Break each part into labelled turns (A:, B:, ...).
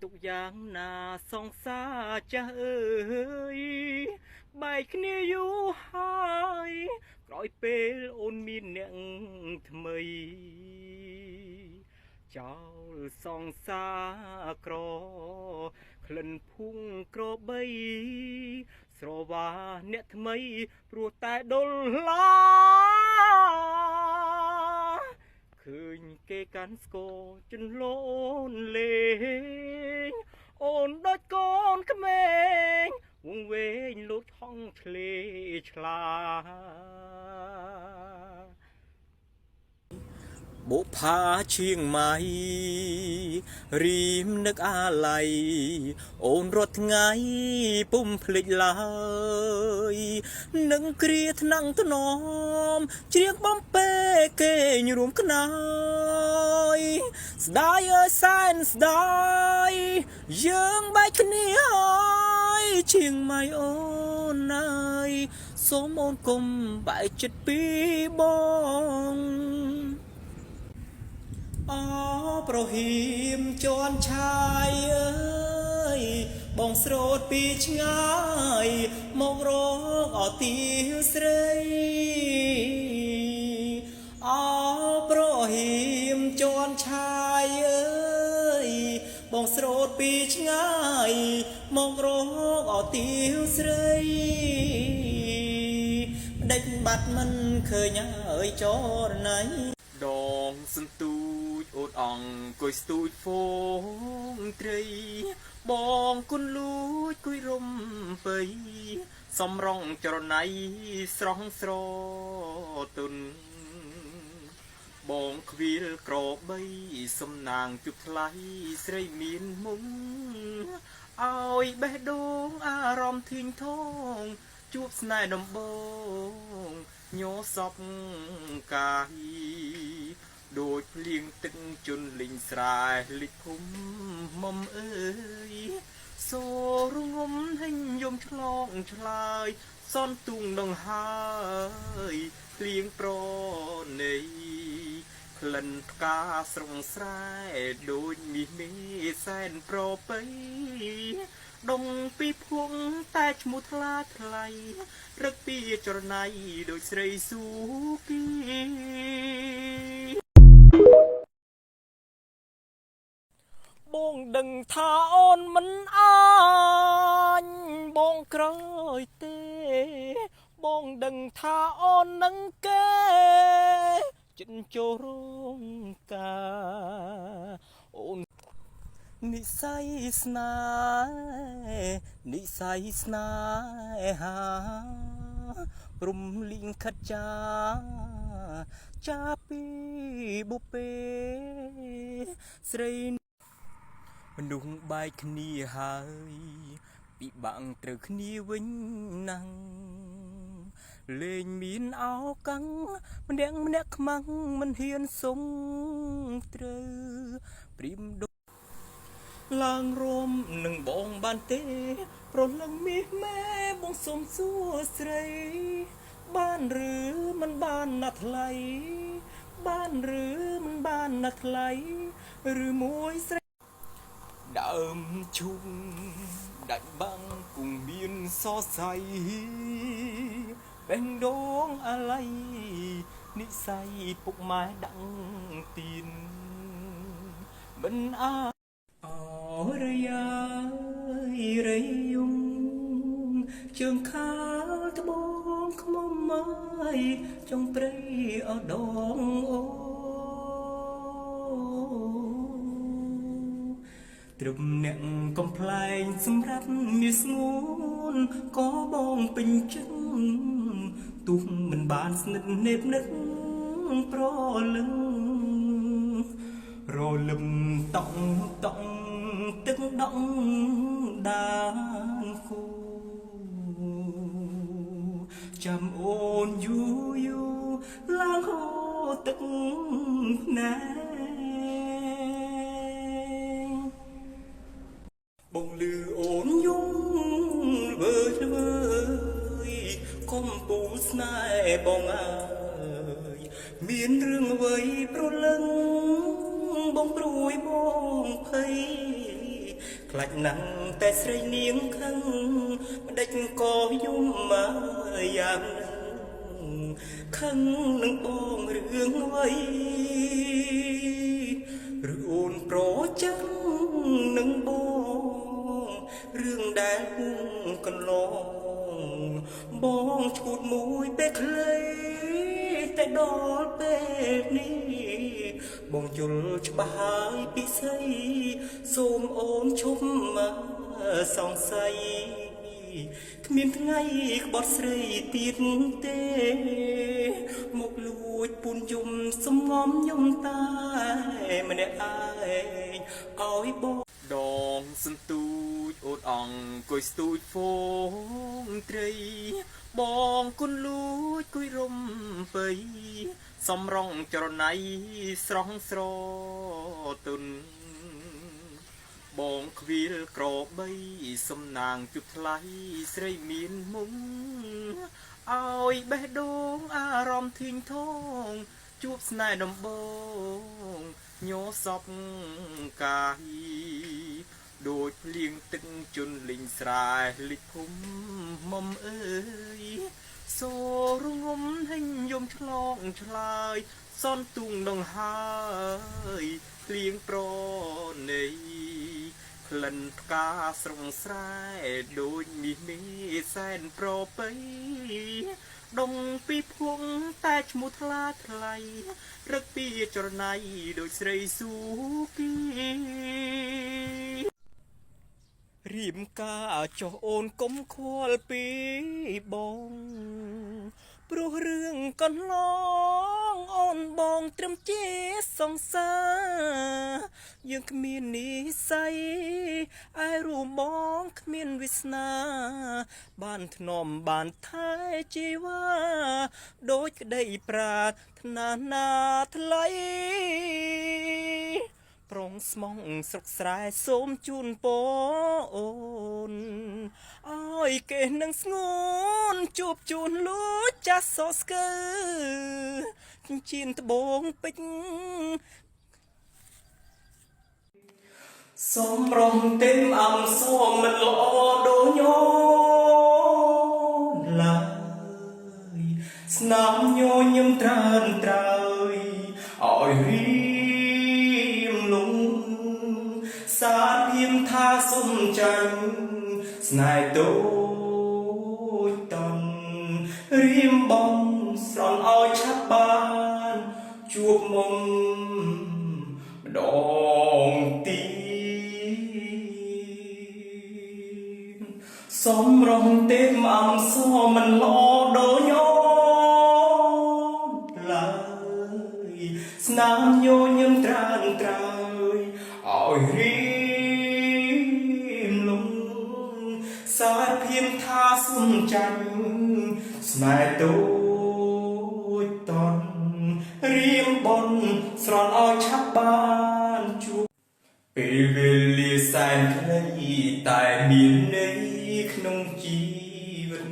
A: ទុកយ៉ាងណាសងសាចាស់អើយបែកគ្នាយូរហើយក្រោយពេលអូនមានអ្នកថ្មីចោលសងសាក្រក្លិនភុងក្របីស្រវាអ្នកថ្មីព្រោះតែដុលឡាឃើញគេកាន់ស្គរជន្លូនលេងអូនដូចកូនក្មេងវងវែងលូតហងឆ្លេឆ្លាបុផាឈៀងម៉ៃរីមនឹកអាឡ័យអូនរត់ថ្ងៃពុំភ្លេចឡើយនឹងគ្រាថ្នាំងថ្នមជ្រៀងបំពេគេញរួមខ្នើយស្ដាយអើយសែនស្ដាយយើងបែកគ្នាហើយឈៀងម៉ៃអូនអើយសូមអូនគុំបែកចិត្តពីបងអូប្រហ៊ីមជន់ឆាយអើយបងស្រោតពីឆ្ងាយមករកអទីស្រីអូប្រហ៊ីមជន់ឆាយអើយបងស្រោតពីឆ្ងាយមករកអទីស្រីដេចបាត់មិនឃើញអើយចរណៃដងសន្ទូចអូនអង្គុយស្ទូចហ្វូងត្រីបងគុនលួចគួយរំពៃសំរងចរណៃស្រស់ស្រទុនបងខ្វៀលក្របីសំណាងជុបថ្លៃស្រីមានមុំឲ្យបេះដូងអារម្មណ៍ធៀងថងជួបស្នេហ៍ដំបងញោសពកាយដូចភ្លៀងទឹកជន់លិញស្រែលិចភូមិមុំអើយសូរងំហិញយំឆ្លងឆ្លើយសនទុងដងហើយភ្លៀងប្រណីក្លិនផ្កាស្រងស្រែដូចមាសមេសែនប្រពៃដងពីភួងតែឈ្មោះថ្លាថ្លៃរឹកពីចរណៃដូចស្រីស៊ូគីបងដឹងថាអូនមិនអាចបងក្រោយទេបងដឹងថាអូននឹងគេចិនចូលរោងការអូននិស័យស្នេហ៍និស័យស្នេហារំលីងខិតចាពីបុពេស្រីមនុស្សបែកគ្នាហើយពិបាកត្រូវគ្នាវិញណាំងលេងមានអោកាំងម្នាក់ខ្មាំងមិនហ៊ានសុំត្រូវព្រីមឡើងរមនឹងបងបានទេប្រលឹងមាសម៉ែបងសុំសួរស្រីបានឬមិនបានណាថ្លៃបានឬមិនបានណាថ្លៃឬមួយស្រីដើមឈុំដាច់បាំងគង់មានសរសៃបេះដូងអាឡ័យនិស័យពុកម៉ែដឹងទៀនមិនអរយារយំជើងខាលត្បូងខ្មុំម៉ាយចុងព្រៃអដងអូត្រឹមអ្នកកំប្លែងសម្រាប់មាសស្ងួនក៏បងពេញចិត្តទុំមិនបានស្និទ្ធនេបនិតប្រលឹងរលឹមតង់ទឹកដងដានគូចាំអូនយូឡើងហូរទឹកភ្នែកបងលឺអូនយំវើកុំពូស្នេហ៍បងអើយមានរឿងអ្វីប្រលឹងបងព្រួយបងភ័យ ខ្លាចណាស់តែស្រីនាងខឹងម្ដេចក៏យំមកយ៉ាងខឹងនឹងបងរឿងអ្វីឬអូនប្រចាំនឹងបងរឿងដែលកន្លងបងឈួតមួយពេលខ្លីតែដល់ពេលនេះបងយល់ច្បាស់ហើយពិសីសូមអូនឈប់មកសង្ស័យគ្មានថ្ងៃក្បត់ស្រីទៀតទេមកលួចពូនយំសំងំយំតែម្នាក់ឯងឲ្យបងដងសន្ទូចអូនអង្គុយស្ទូចហ្វូងត្រីបងគុនលួចគួយរំពៃសំរងចរណៃស្រស់ស្រទុនបងខ្វៀលក្របីសំណាងជុបថ្លៃស្រីមានមុំឲ្យបេះដូងអារម្មណ៍ធីងធងជួបស្នេហ៍ដំបងញោសពកាយដូចភ្លៀងទឹកជន់លិញស្រែលិចភូមិមុំអើយសូរងំហេញយំឆ្លងឆ្លើយសនទុងដងហើយភ្លៀងប្រណីក្លិនផ្កាស្រងស្រែដូចមាសមេសែនប្រពៃដងពីភងតែឈ្មោះថ្លាថ្លៃរឹកពីចរណៃដូចស្រីស៊ូគីរៀមការចុះអូនកុំខ្វល់ពីបងព្រោះរឿងកន្លងអូនបងត្រឹមជាសង្សារយើងគ្មាននិស្ស័យឯរួមបងគ្មានវាសនាបានធ្នមបានថែជីវ៉ាដូចក្តីប្រាថ្នាណាថ្លៃប្រងស្មងស្រុកស្រែសូមជូនពរអូនឲ្យគេនឹងស្ងួនជួបជូនលួចចាស់សស្កើចិញ្ចៀនត្បូងពេជ្រសូមរំទេមអំសូមមិនល្អដូចញោឡើយស្នាមញញឹមត្រើនត្រើយឲ្យរៀមលងសាទៀមថាសុំចាញ់ស្នេហ៍តូចតន់រៀមបងស្រន់ឲ្យឆាប់បានជួបមុំម្ដងទៀតសំរងទេមអំសមិនល្អដូចញោឡើយស្នាមញញឹមត្រើនត្រើយឲ្យរៀមលងសាភៀមថាសុំចាញ់ស្នេហ៍តូចតន់រៀមបនស្រន់ឲ្យឆាប់បានជួបពេលវេលាសែនខ្លីតែមានន័យក្នុងជីវិត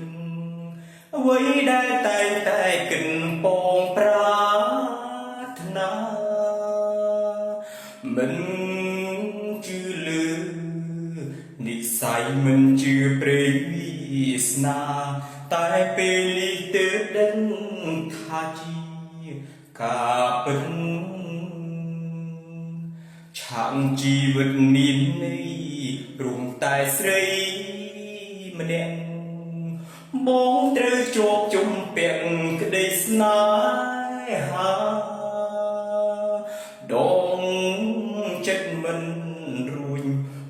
A: អ្វីដែលតែងតែគិនពងប្រាថ្នាមិនជឿលើនិស្ស័យមិនជឿព្រេងវាសនាតែពេលនេះទើបដឹងថាជាការពិតឆាំជីវិតមានន័យរួមតែស្រីម្នាក់បងត្រូវជាប់ជំពាក់ក្តីស្នេហាដងចិត្តមិនរួញ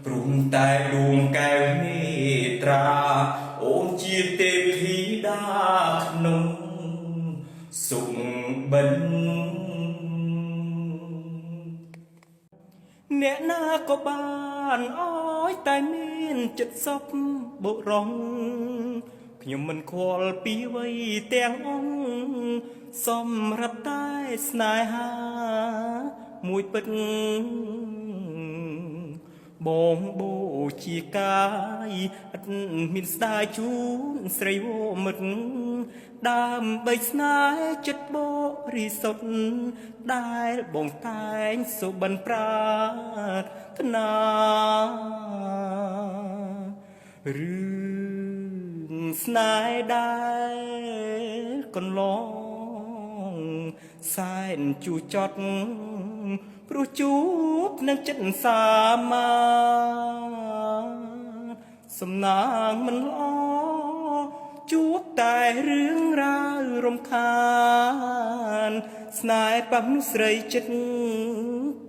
A: ព្រមតែដួងកែវមេត្រាអូនជាទេពធីតាក្នុងសុខបិនអ្នកណាក៏បានអើយតែមានចិត្តសពបុរងខ្ញុំមិនខ្វល់ពីវ័យទាំងអង្គសម្រាប់តែស្នេហាមួយពិតបងបូជាកាយឥតមានស្ដាយជូនស្រីវមិត្តដើម្បីស្នេហ៍ចិត្តបរិសុទ្ធដែលបងតែងសុបិនប្រាថ្នា រឿងស្នេហ៍ដែលកន្លងសែនជូរចត់ព្រោះជួបនឹងចិត្តសាមាសំណាងមិនល្អជួបតែរឿងរ៉ាវរំខានស្នេហ៍ប៉ះមនុស្សស្រីចិត្ត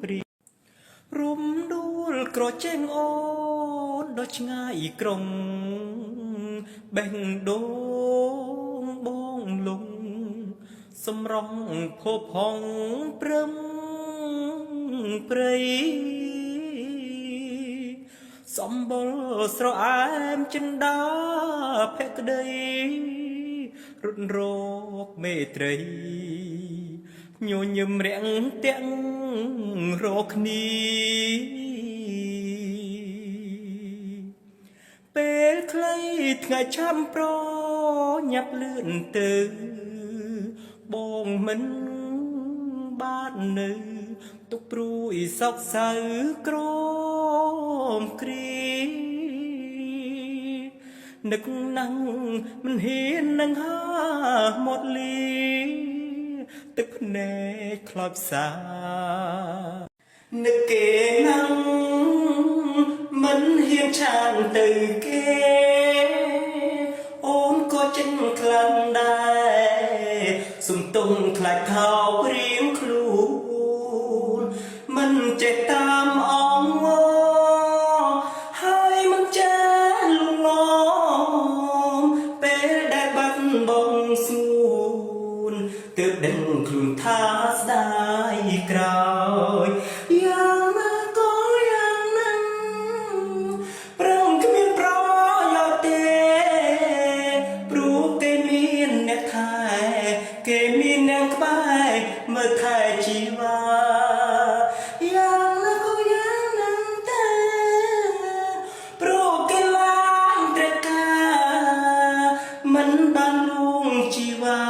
A: ព្រីរំដួលក្រចេងអូនដល់ឆ្ងាយក្រុងបេះដូងបងលងសម្រងភពហងព្រឹមព្រៃសម្បុរស្រអែមចិន្តាភក្តីរត់រកមេត្រីញញឹមរាំងទាំងរកគ្នាពេលខ្លីថ្ងៃឆាំប្រញាប់លឿនទៅបងមិនបាននៅទុកព្រួយសោកសៅក្រមគ្រីនឹកណាំងមិនហ៊ាននឹងហាមាត់លីទឹកភ្នែកខ្លោចផ្សានឹកគេណាំងមិនហ៊ានឆានទៅគេអូនក៏ចិនខ្លាំងដែរសំទុំខ្លាចថោករៀងខ្លួនមិនចេះតាមអងហើយមិនចេះលងងពេលដែលបាត់បងស្ងួនទើបដឹងខ្លួនថាស្ដាយក្រោយយ៉ាងណាក៏យ៉ាងนั้นប្រឹងគ្មានប្រយោជន៍ទេព្រោះគេមានអ្នកថែគេមានអ្នកក្បែរមើលថែជីវ៉ាយ៉ាងណាក៏យ៉ាងนั้นតែព្រោះគេឡើងត្រូវការមិនបានលួងជីវ៉ា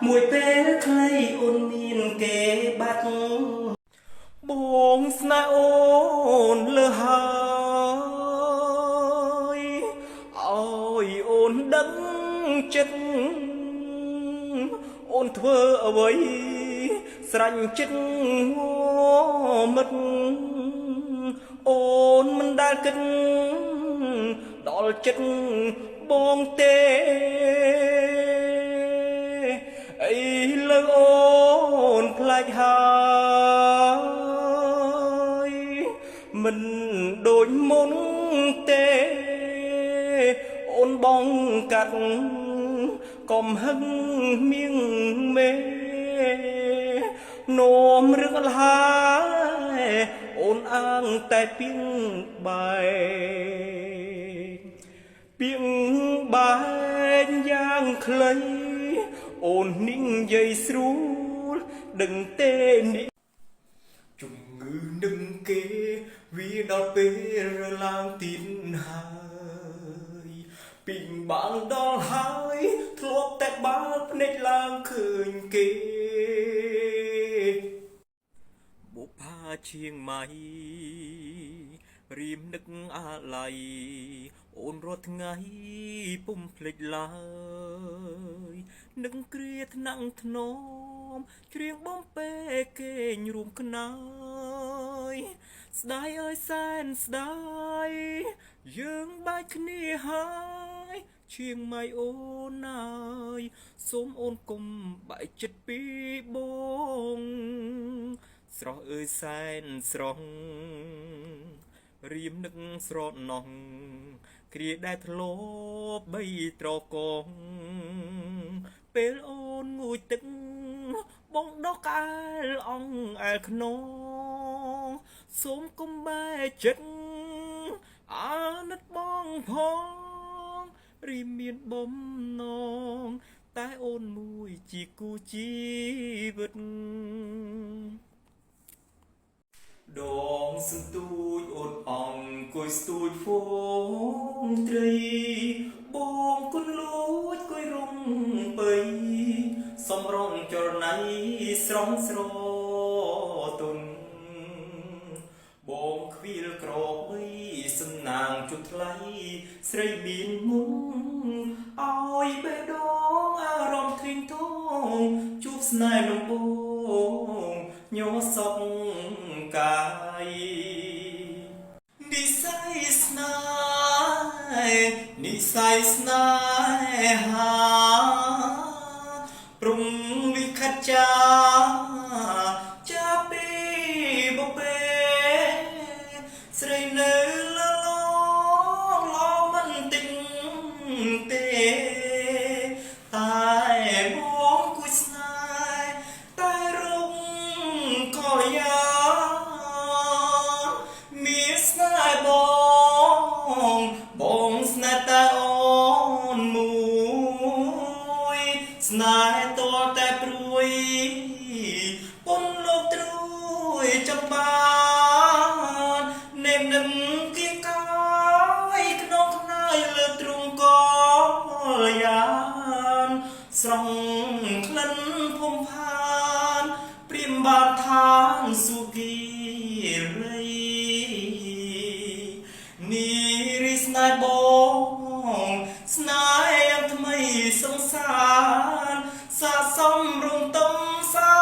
A: មួយពេលខ្លីអូនមានគេបាត់បងស្នេហ៍អូនលើហើយឲ្យអូនដឹងចិត្តអូនធ្វើអ្វីស្រាញ់ចិត្តងមិត្តអូនមិនដែលគិតដល់ចិត្តបងទេអីលើអូនផ្លាច់ហើយមិនដូចមុនទេអូនបងកាត់កំហឹងមៀងមេនោមរឿងអលហើយអូនអាងតែពីងបែកពីងបែកយ៉ាងខ្លីអូននិយាយស្រួលដឹងទេនេះជំងឺនឹងគេវាដល់ពេលរឡើងទីនហើយពីងបាងដល់ហើយធ្លាប់តែបាល់ភ្នែកឡើងឃើញគេបុប្ផាឈៀងម៉ៃរៀមនឹកអាឡ័យអូនរាល់ថ្ងៃពុំភ្លេចឡើយនឹងគ្រាថ្នាក់ធ្នមច្រៀងបំពេគេងរួមខ្នើយស្ដាយអើយសែនស្ដាយយើងបែកគ្នាហើយឈៀងម៉ៃអូនអើយសូមអូនកុំបែកចិត្តពីបងស្រស់អើយសែនស្រស់រៀមនឹកស្រត់ណោះគ្រាដែលធ្លាប់បីត្រកងពេលអូនងូចទឹកបងដកក្អែលអងអែលខ្នងសូមកុំបែកចិត្តអាណិតបងផងរៀមមានបំណងតែអូនមួយជាគូជីវិតដងសន្ទូចអូនអង្គុយស្ទូចហ្វូងត្រីបងគុនលួចគួយរំពៃសំរងចរណៃស្រងស្រទុនបងខ្វៀលក្របីសំ nàng chút lấy sấy biển muôn ôi bê đón à rong thinh thong chút nai nông bông nhớ sông cài đi say snai ha prung vi khát cha pi bốc bê sấy nơ lo mình tình tê tai bóng cuối snai tai rung coi ya mi snai bong snai ta on mùi snai to ta pruy pon lộc trui trong ban nêm nấm kia cái nóc nai lơ trung có yàn song khấn phong phan prim bát than su kỳ rây ni ris nai bong snai emทำไมสงสารสะสมรุมต้มสา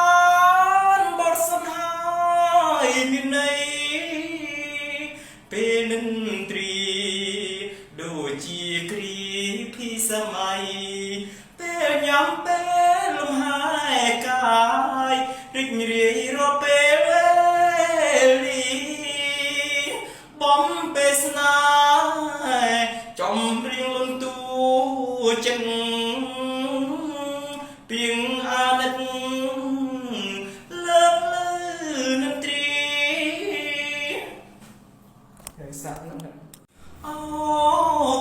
A: รบทสนหายมีในเป็นดนตรีดูจีกรีพี่สมัยเป็นย้ำเป็นลมหายกายริกรีรอเป็นเวลีบอมเป็นสนายจอมเรียงลงตัวจังเพียงอาลัดเลิกดนตรีอ๋อ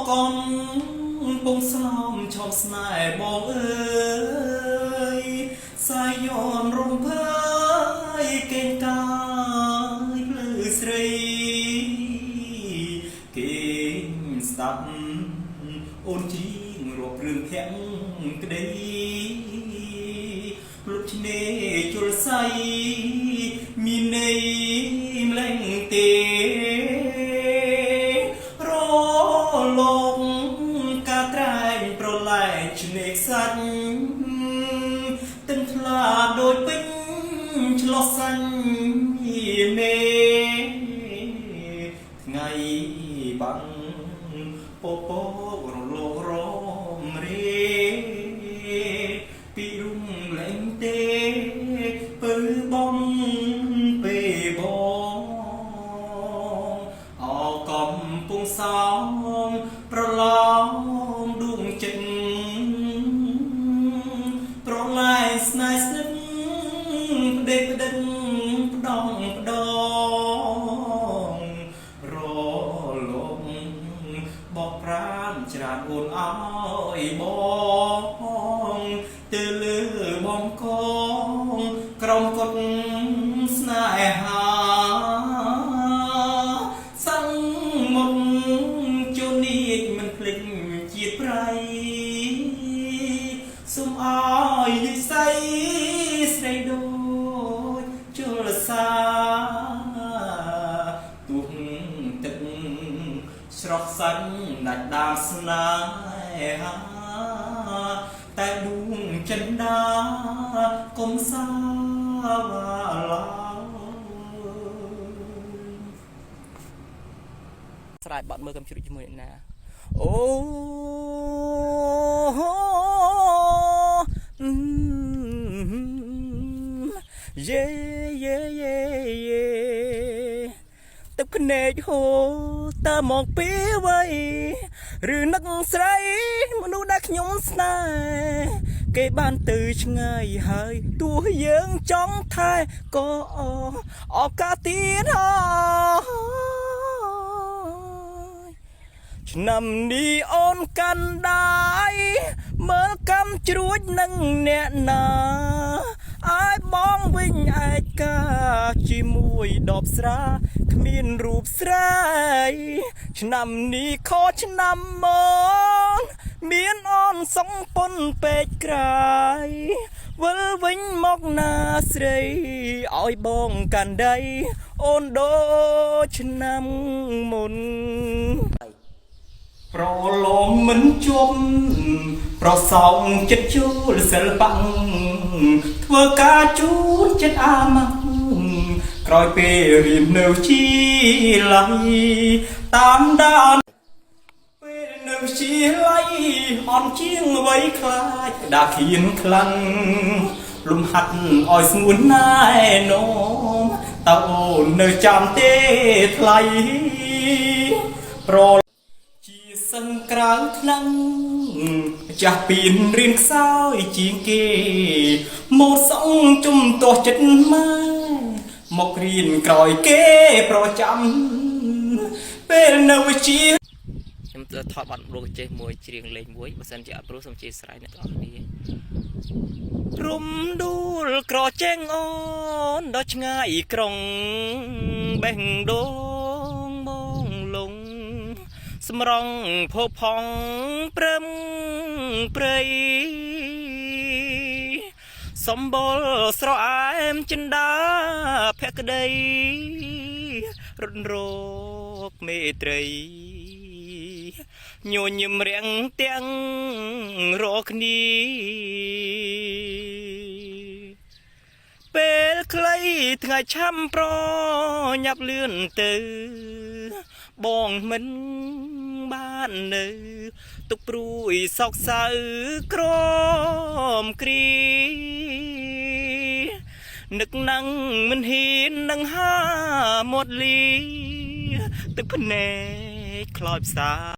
A: ก่อนปงสลอมชอบสนายบอกเอ้ยสายย้อนลงเพยเก่งกายเปลือสรีเก่งสับโอนจีงรบเรื่องแข็งกระดีลุกเนจุลใสมีในแมลงเตรอลงกาตรายโปรไลชเนกสันตึงทลาโดยปิ้งฉลอสันเมไงบังโปโปโลรอมเรปีรุ่งแหลงเตปือบอมเปบองออกกอมปุงสองประลองดวงจันโปรไลสไนส์นึงเด็กดึงดองดองรอลงบอกพรามจราโอนอ้อยบองเตลือบองกองกรมกดสนายหาสังมนจุนีมันพลิกจีบไรสุมอ้อยดิใสใส่โดยจุลสาตุงตึงสรอกสันดัดดามสนายหาแต่ดวงจันดากลมสาวาลาสลายบัดมือกำชุดจมูกนะโอ้เย่เย่เย่เย่ตึกเนจโฮตามองปีไว้หรือนักใส่มนุษย์ได้ขยมสนายเก็บบ้านตื่นง่ายหายตัวยังจ้องทายก็ออกกาตีนนำนีออนกันได้เมื่อกำจรวดนั่งแน่นาไอ้บองวิ่งไอ้กาจีมวยดอกสระขมิ้นรูปสายนำนีขอชนำมองเมียนอ่อนสองปนเป็ดไกรวัลวิ่งมอกนาใส่อ้อยบองกันได้โอนโดชนำมน មិនជប់ប្រសងចិត្តជួលសិល្បៈធ្វើការជូនចិត្តអាម៉ាស់ក្រោយពេលរៀននៅជីឡៃតាមដានពេលនៅជីឡៃអន់ជាងអ្វីខ្លាចដាខៀនខ្លាំងលំហាត់ឲ្យស្ងួនណែនំតើអូននៅចាំទេថ្លៃប្រជាសិនក្រៅឆ្នាំងចាស់ពៀនរៀនខ្សោយជាងគេមកសងជំទាស់ចិត្តម៉ែមករៀនក្រោយគេប្រចាំពេលនៅវិជាខ្ញុំទៅថតបាត់លោកចេះមួយច្រៀងលេងមួយបើសិនជាអត់ព្រោះសូមអធិស្ឋានអ្នកទាំងអស់គ្នារំដួលក្រចេងអូនដល់ឆ្ងាយក្រុងបេះដូងបងលងសម្រងភពផងព្រឹមព្រៃសម្បល់ស្រអែមចិនដាភក្តីរត់រកមេត្រីញញឹមរាំងទាំងរកគ្នាពេលខ្លីថ្ងៃឆាំប្រញាប់លឿនទៅបងមិនបាននៅទុកព្រួយសោកសៅក្រមគ្រីនឹកណាំងមិនហ៊ាននឹងហាមាត់លីទឹកភ្នែកខ្លោចផ្សា